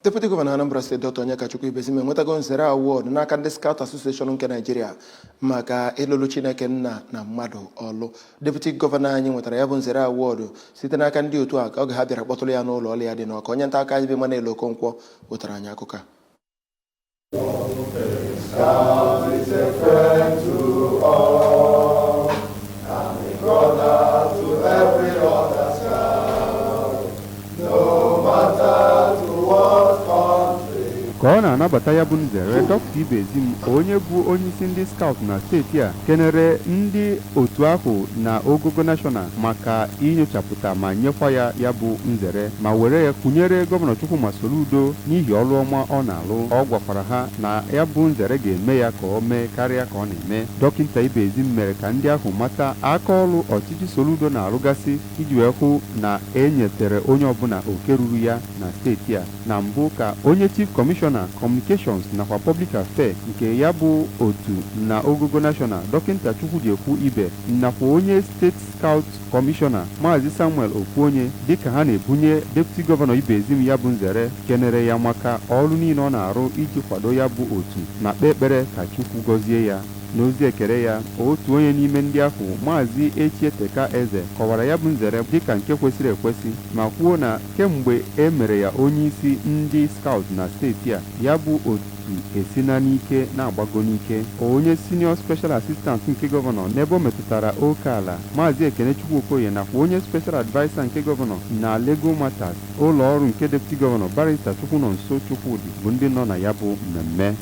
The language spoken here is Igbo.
Deputy Governor Anambra State Dr. Onyinye Ibezim enwetago nzere award n'aka ndị Scout Association nke Nigeria maka ịlụlụ Chineke nna na mmadụ ọlụ. Deputy Governor anyị nwetara ya bụ nzere award site n'aka ndị otu a ka oge ha bịara kpọtụrụ ya n'ụlọ ọrụ ya dị n'Ọka. Onye nta aka anyị bụ Emmanuel Okonkwo wetara anyị akụkọ a. Ka ọ na-anabata ya bụ nzere, Dr. Ibezim onye bụ onyeisi ndị Scout na steeti a kenere ndị otu ahụ na ogogo national maka inyochapụta ma nyekwa ya bụ nzere ma were ya kwụnyere Gọvanọ Chukwuma Soludo n'ihi ọrụ ọma ọ na-alụ. Ọ gwakwara ha na ya bụ nzere ga-eme ya ka o mee karịa ka ọ na-eme. Dọkịta Ibezim mere ka ndị ahụ mata aka ọrụ ọchịchị Soludo na-arụgasị iji wee hụ na enyetere onye ọbụla oke ruru ya na steeti a. Na mbụ ka onye Chief Commissioner Communications nakwa Public Affairs nke ya bụ otu na ogogo national Dọkịta Chukwudiekwu Ibe nakwa onye State Scout Commissioner Maazị Samuel Okwuonye dịka ha na-ebunye Deputy Governor Ibezim ya bụ nzere kenere ya maka ọrụ niile ọ na-arụ iji kwado ya bụ otu na kpee ekpere ka Chukwu gọzie ya. N'ozi ekere ya, otu onye n'ime ndị ahụ Maazị Echieteka Eze kọwara ya bụ nzere dịka nke kwesịrị ekwesị ma kwuo na kemgbe e mere ya onye isi ndị Scout na steeti a, ya bụ otu esina n'ike na-agbago n'ike. Onye Senior Special Assistant nke Gọvanọ n'ebe o metụtara oke ala Maazị Ekenechukwu Okoye nakwa onye Special Advisor nke Gọvanọ na Legal Matters ụlọ ọrụ nke Deputy Gọvanọ Barrister Chukwunonso Chukwudi bụ ndị nọ na ya bụ mmemme.